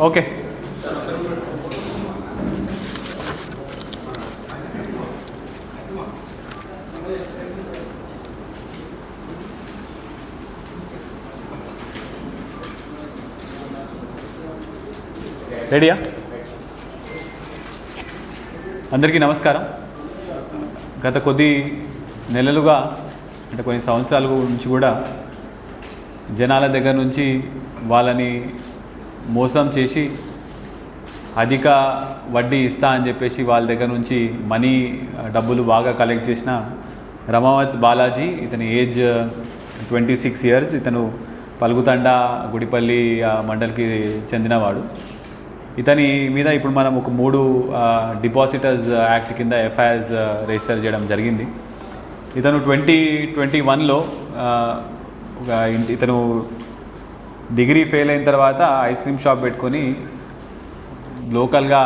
Okay. రెడీయా? అందరికీ నమస్కారం. గత కొద్ది నెలలుగా అంటే కొన్ని సంవత్సరాల నుంచి కూడా జనాల దగ్గర నుంచి వాళ్ళని మోసం చేసి అధిక వడ్డీ ఇస్తా అని చెప్పేసి వాళ్ళ దగ్గర నుంచి డబ్బులు బాగా కలెక్ట్ చేసిన రమావత్ బాలాజీ, ఇతని ఏజ్ 26 years, ఇతను పలుగుతండ గుడిపల్లి మండల్కి చెందినవాడు. ఇతని మీద ఇప్పుడు మనం ఒక 3 డిపాజిటర్స్ యాక్ట్ కింద ఎఫ్ఐఆర్స్ రిజిస్టర్ చేయడం జరిగింది. ఇతను 2021లో ఇతను డిగ్రీ ఫెయిల్ అయిన తర్వాత ఐస్ క్రీమ్ షాప్ పెట్టుకొని లోకల్గా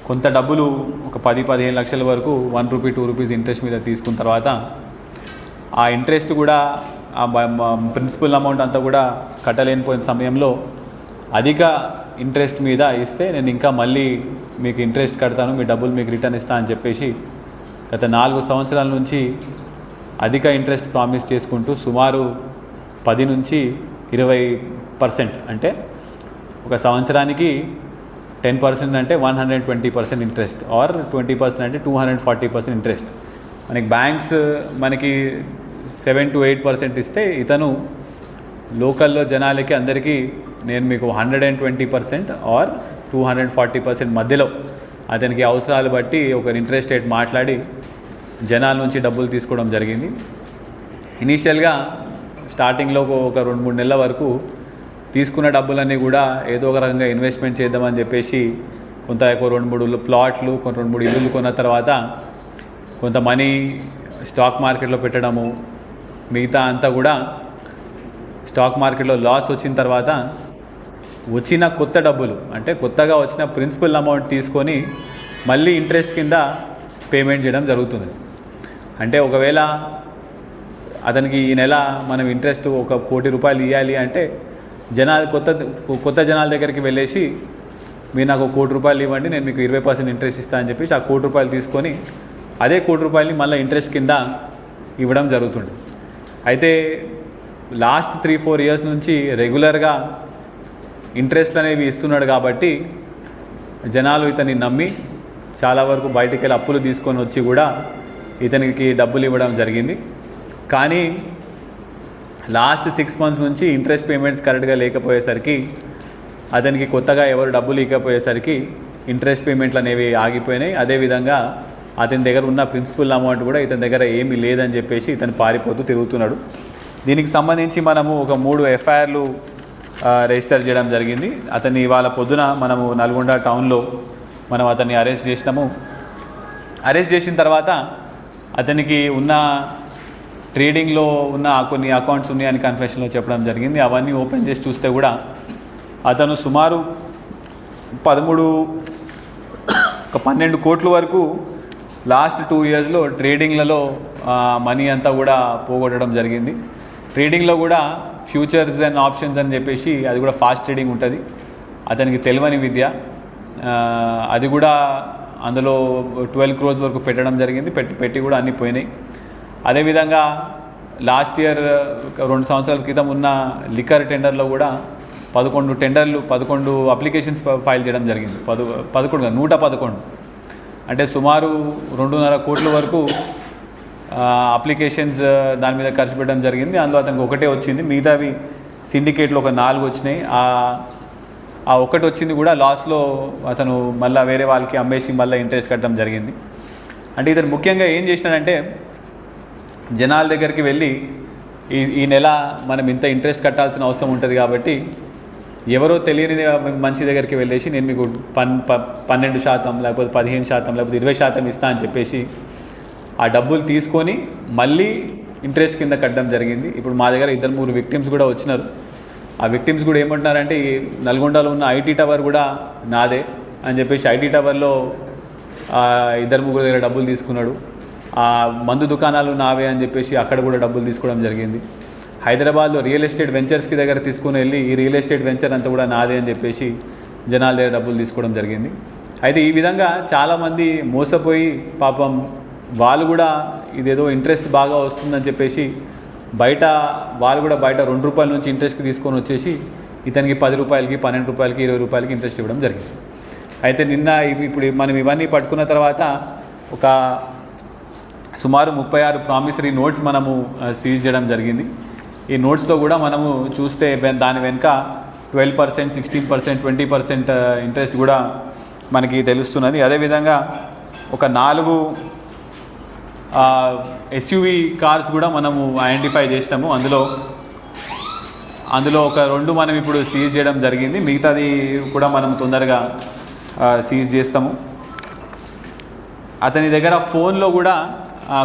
కొంత డబ్బులు ఒక 10-15 లక్షల వరకు ₹1, ₹2 ఇంట్రెస్ట్ మీద తీసుకున్న తర్వాత ఆ ఇంట్రెస్ట్ కూడా ఆ ప్రిన్సిపల్ అమౌంట్ అంతా కూడా కట్టలేనిపోయిన సమయంలో అధిక ఇంట్రెస్ట్ మీద ఇస్తే నేను ఇంకా మళ్ళీ మీకు ఇంట్రెస్ట్ కడతాను, మీ డబ్బులు మీకు రిటర్న్ ఇస్తా అని చెప్పేసి గత 4 సంవత్సరాల నుంచి అధిక ఇంట్రెస్ట్ ప్రామిస్ చేసుకుంటూ సుమారు 10 నుంచి 20% అంటే ఒక సంవత్సరానికి 10% అంటే 120% ఇంట్రెస్ట్, ఆర్ 20% అంటే 240% ఇంట్రెస్ట్. మనకి బ్యాంక్స్ మనకి 7 to 8% ఇస్తే ఇతను లోకల్లో జనాలకి అందరికీ నేను మీకు 120% ఆర్ 240% మధ్యలో అతనికి అవసరాలు బట్టి ఒక ఇంట్రెస్ట్ రేట్ మాట్లాడి జనాల నుంచి డబ్బులు తీసుకోవడం జరిగింది. ఇనీషియల్గా స్టార్టింగ్లో ఒక 2-3 నెలల వరకు తీసుకున్న డబ్బులన్నీ కూడా ఏదో ఒక రకంగా ఇన్వెస్ట్మెంట్ చేద్దామని చెప్పేసి కొంత 2-3 ప్లాట్లు, 2-3 ఇల్లులు కొన్న తర్వాత కొంత మనీ స్టాక్ మార్కెట్లో పెట్టడము, మిగతా అంతా కూడా స్టాక్ మార్కెట్లో లాస్ వచ్చిన తర్వాత వచ్చిన కొత్త డబ్బులు అంటే కొత్తగా వచ్చిన ప్రిన్సిపల్ అమౌంట్ తీసుకొని మళ్ళీ ఇంట్రెస్ట్ కింద పేమెంట్ చేయడం జరుగుతుంది. అంటే ఒకవేళ అతనికి ఈ నెల మనం ఇంట్రెస్ట్ ₹1 కోటి ఇవ్వాలి అంటే కొత్త జనాల దగ్గరికి వెళ్ళేసి మీరు నాకు ₹1 కోటి ఇవ్వండి, నేను మీకు 20% ఇంట్రెస్ట్ ఇస్తాను అని చెప్పేసి ఆ ₹1 కోటి తీసుకొని అదే ₹1 కోటిని మళ్ళీ ఇంట్రెస్ట్ కింద ఇవ్వడం జరుగుతుంది. అయితే లాస్ట్ 3-4 years నుంచి రెగ్యులర్గా ఇంట్రెస్ట్లు అనేవి ఇస్తున్నాడు కాబట్టి జనాలు ఇతన్ని నమ్మి చాలా వరకు బయటికి వెళ్ళి అప్పులు తీసుకొని వచ్చి కూడా ఇతనికి డబ్బులు ఇవ్వడం జరిగింది. కానీ లాస్ట్ 6 months నుంచి ఇంట్రెస్ట్ పేమెంట్స్ కరెక్ట్గా లేకపోయేసరికి అతనికి కొత్తగా ఎవరు డబ్బులు ఇవ్వకపోయేసరికి ఇంట్రెస్ట్ పేమెంట్లు అనేవి ఆగిపోయినాయి. అదేవిధంగా అతని దగ్గర ఉన్న ప్రిన్సిపల్ అమౌంట్ కూడా ఇతని దగ్గర ఏమీ లేదని చెప్పేసి ఇతను పారిపోతూ తిరుగుతున్నాడు. దీనికి సంబంధించి మనము ఒక 3 ఎఫ్ఐఆర్లు రిజిస్టర్ చేయడం జరిగింది. అతన్ని ఇవాళ పొద్దున మనము నల్గొండ టౌన్లో మనం అతన్ని అరెస్ట్ చేసినాము. అరెస్ట్ చేసిన తర్వాత అతనికి ఉన్న ట్రేడింగ్లో ఉన్న కొన్ని అకౌంట్స్ ఉన్నాయని కన్ఫెషన్లో చెప్పడం జరిగింది. అవన్నీ ఓపెన్ చేసి చూస్తే కూడా అతను సుమారు 12 కోట్ల వరకు లాస్ట్ 2 yearsలో ట్రేడింగ్లలో మనీ అంతా కూడా పోగొట్టడం జరిగింది. ట్రేడింగ్లో కూడా ఫ్యూచర్స్ అండ్ ఆప్షన్స్ అని చెప్పేసి అది కూడా ఫాస్ట్ ట్రేడింగ్ ఉంటుంది. అతనికి తెలియని విద్య. అది కూడా అందులో 12 crores వరకు పెట్టడం జరిగింది. పెట్టి కూడా అన్నీ పోయినాయి. అదేవిధంగా లాస్ట్ ఇయర్ 2 సంవత్సరాల క్రితం ఉన్న లిక్కర్ టెండర్లో కూడా 11 అప్లికేషన్స్ ఫైల్ చేయడం జరిగింది. 111 అంటే సుమారు 2.5 కోట్ల వరకు అప్లికేషన్స్ దాని మీద ఖర్చు పెట్టడం జరిగింది. అందులో అతనికి ఒకటే వచ్చింది, మిగతావి సిండికేట్లో ఒక 4 వచ్చినాయి. ఆ ఒకటి వచ్చింది కూడా లాస్లో అతను మళ్ళీ వేరే వాళ్ళకి అమ్మేసి మళ్ళీ ఇంట్రెస్ట్ కట్టడం జరిగింది. అంటే ఇతను ముఖ్యంగా ఏం చేసినాడంటే జనాల దగ్గరికి వెళ్ళి ఈ నెల మనం ఇంత ఇంట్రెస్ట్ కట్టాల్సిన అవసరం ఉంటుంది కాబట్టి ఎవరో తెలియని మనిషి దగ్గరికి వెళ్ళేసి నేను మీకు 12% లేకపోతే 15% లేకపోతే 20% ఇస్తా అని చెప్పేసి ఆ డబ్బులు తీసుకొని మళ్ళీ ఇంట్రెస్ట్ కింద కట్టడం జరిగింది. ఇప్పుడు మా దగ్గర 2-3 విక్టిమ్స్ కూడా వచ్చినారు. ఆ విక్టిమ్స్ కూడా ఏమంటున్నారంటే ఈ నల్గొండలో ఉన్న ఐటీ టవర్ కూడా నాదే అని చెప్పేసి ఐటీ టవర్లో 2-3 దగ్గర డబ్బులు తీసుకున్నాడు. ఆ మందు దుకాణాలు నావే అని చెప్పేసి అక్కడ కూడా డబ్బులు తీసుకోవడం జరిగింది. హైదరాబాద్లో రియల్ ఎస్టేట్ వెంచర్స్కి దగ్గర తీసుకుని వెళ్ళి ఈ రియల్ ఎస్టేట్ వెంచర్ అంతా కూడా నాదే అని చెప్పేసి జనాల దగ్గర డబ్బులు తీసుకోవడం జరిగింది. అయితే ఈ విధంగా చాలామంది మోసపోయి పాపం వాళ్ళు కూడా ఇదేదో ఇంట్రెస్ట్ బాగా వస్తుందని చెప్పేసి వాళ్ళు కూడా బయట ₹2 నుంచి ఇంట్రెస్ట్కి తీసుకొని వచ్చేసి ఇతనికి ₹10, ₹12, ₹20, ఇంట్రెస్ట్ ఇవ్వడం జరిగింది. అయితే ఇప్పుడు మనం ఇవన్నీ పట్టుకున్న తర్వాత ఒక సుమారు 36 ప్రామిసరీ నోట్స్ మనము సీజ్ చేయడం జరిగింది. ఈ నోట్స్లో కూడా మనము చూస్తే దాని వెనుక 12%, 16%, 20% ఇంట్రెస్ట్ కూడా మనకి తెలుస్తున్నది. అదేవిధంగా ఒక 4 SUV కార్స్ కూడా మనము ఐడెంటిఫై చేసినాము. అందులో ఒక 2 మనం ఇప్పుడు సీజ్ చేయడం జరిగింది. మిగతాది కూడా మనం తొందరగా సీజ్ చేస్తాము. అతని దగ్గర ఫోన్లో కూడా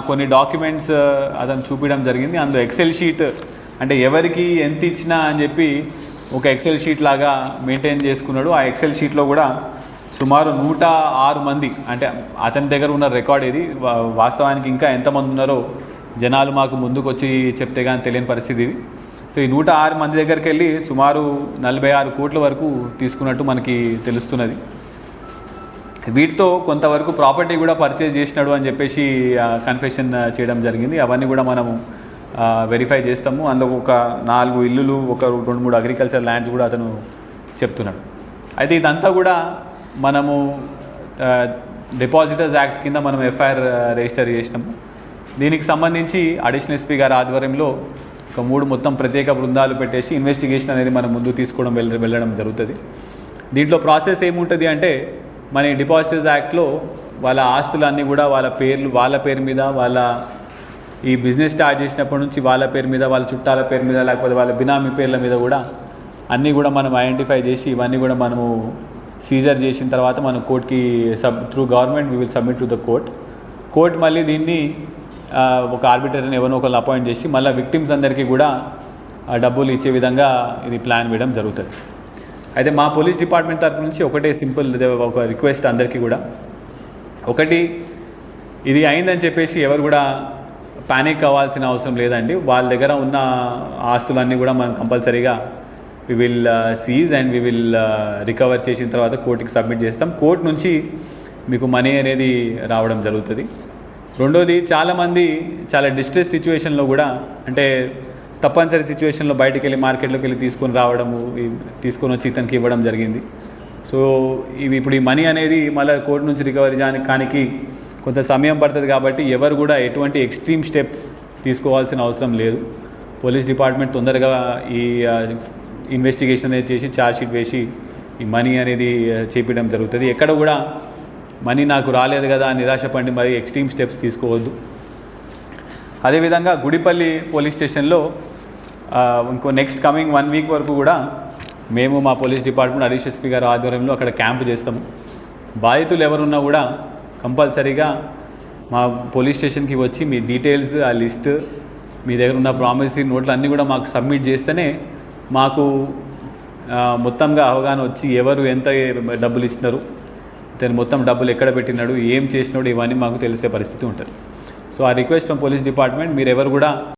కొన్ని డాక్యుమెంట్స్ అతను చూపించడం జరిగింది. అందులో ఎక్సెల్ షీట్, అంటే ఎవరికి ఎంత ఇచ్చినా అని చెప్పి ఒక ఎక్సెల్ షీట్ లాగా మెయింటైన్ చేసుకున్నాడు. ఆ ఎక్సెల్ షీట్లో కూడా సుమారు 106 మంది, అంటే అతని దగ్గర ఉన్న రికార్డ్ ఇది. వాస్తవానికి ఇంకా ఎంతమంది ఉన్నారో జనాలు మాకు ముందుకు వచ్చి చెప్తే కానీ తెలియని పరిస్థితి ఇది. సో ఈ 106 మంది దగ్గరికి వెళ్ళి సుమారు 46 కోట్ల వరకు తీసుకున్నట్టు మనకి తెలుస్తున్నది. వీటితో కొంతవరకు ప్రాపర్టీ కూడా పర్చేజ్ చేసినాడు అని చెప్పేసి కన్ఫెషన్ చేయడం జరిగింది. అవన్నీ కూడా మనము వెరిఫై చేస్తాము. అందులో ఒక 4 ఇల్లులు, ఒక 2-3 అగ్రికల్చర్ ల్యాండ్స్ కూడా అతను చెప్తున్నాడు. అయితే ఇదంతా కూడా మనము డిపాజిటర్స్ యాక్ట్ కింద మనం FIR రిజిస్టర్ చేసినాము. దీనికి సంబంధించి అడిషనల్ SP గారి ఆధ్వర్యంలో ఒక 3 మొత్తం ప్రత్యేక బృందాలు పెట్టేసి ఇన్వెస్టిగేషన్ అనేది మనం ముందు తీసుకోవడం వెళ్ళడం జరుగుతుంది. దీంట్లో ప్రాసెస్ ఏముంటుంది అంటే, మన డిపాజిటర్స్ యాక్ట్లో వాళ్ళ ఆస్తులన్నీ కూడా వాళ్ళ పేరు మీద, వాళ్ళ ఈ బిజినెస్ స్టార్ట్ చేసినప్పటి నుంచి వాళ్ళ పేరు మీద, వాళ్ళ చుట్టాల పేరు మీద, లేకపోతే వాళ్ళ బినామీ పేర్ల మీద కూడా అన్నీ కూడా మనం ఐడెంటిఫై చేసి ఇవన్నీ కూడా మనము సీజర్ చేసిన తర్వాత మనం కోర్టుకి through government we will submit to the court మళ్ళీ దీన్ని ఒక ఆర్బిట్రేటర్ని ఎవరినో ఒకళ్ళు అపాయింట్ చేసి మళ్ళీ విక్టిమ్స్ అందరికీ కూడా డబ్బులు ఇచ్చే విధంగా ఇది ప్లాన్ వేయడం జరుగుతుంది. అయితే మా పోలీస్ డిపార్ట్మెంట్ తరపు నుంచి ఒకటే సింపుల్ ఒక రిక్వెస్ట్ అందరికీ కూడా, ఒకటి, ఇది అయిందని చెప్పేసి ఎవరు కూడా పానిక్ అవ్వాల్సిన అవసరం లేదండి. వాళ్ళ దగ్గర ఉన్న ఆస్తులన్నీ కూడా మనం కంపల్సరీగా we will seize and we will recover చేసిన తర్వాత కోర్టుకి సబ్మిట్ చేస్తాం. కోర్టు నుంచి మీకు మనీ అనేది రావడం జరుగుతుంది. రెండోది, చాలామంది చాలా డిస్ట్రెస్ సిచ్యువేషన్లో కూడా, అంటే తప్పనిసరి సిచ్యువేషన్లో బయటికి వెళ్ళి మార్కెట్లోకి వెళ్ళి తీసుకొని వచ్చి ఇతనికి ఇవ్వడం జరిగింది. సో ఇప్పుడు ఈ మనీ అనేది మళ్ళీ కోర్టు నుంచి రికవరీ చేయడానికి కొంత సమయం పడుతుంది. కాబట్టి ఎవరు కూడా ఎటువంటి ఎక్స్ట్రీమ్ స్టెప్ తీసుకోవాల్సిన అవసరం లేదు. పోలీస్ డిపార్ట్మెంట్ తొందరగా ఈ ఇన్వెస్టిగేషన్ అనేది చేసి ఛార్జ్షీట్ వేసి ఈ మనీ అనేది చేపించడం జరుగుతుంది. ఎక్కడ కూడా మనీ నాకు రాలేదు కదా నిరాశపడి మరి ఎక్స్ట్రీమ్ స్టెప్స్ తీసుకోవద్దు. అదేవిధంగా గుడిపల్లి పోలీస్ స్టేషన్లో ఇంకో నెక్స్ట్ కమింగ్ 1 వీక్ వరకు కూడా మేము మా పోలీస్ డిపార్ట్మెంట్ అడిషనల్ SP గారి ఆధ్వర్యంలో అక్కడ క్యాంపు చేస్తాము. బాధితులు ఎవరున్నా కూడా కంపల్సరీగా మా పోలీస్ స్టేషన్కి వచ్చి మీ డీటెయిల్స్, ఆ లిస్ట్, మీ దగ్గర ఉన్న ప్రామిసరీ నోట్లు అన్నీ కూడా మాకు సబ్మిట్ చేస్తేనే మాకు మొత్తంగా అవగాహన వచ్చి ఎవరు ఎంత డబ్బులు ఇచ్చినారు, దాని మొత్తం డబ్బులు ఎక్కడ పెట్టినాడు, ఏం చేసినాడు, ఇవన్నీ మాకు తెలిసే పరిస్థితి ఉంటుంది. సో ఆ రిక్వెస్ట్ ఫ్రమ్ పోలీస్ డిపార్ట్మెంట్, మీరు ఎవరు కూడా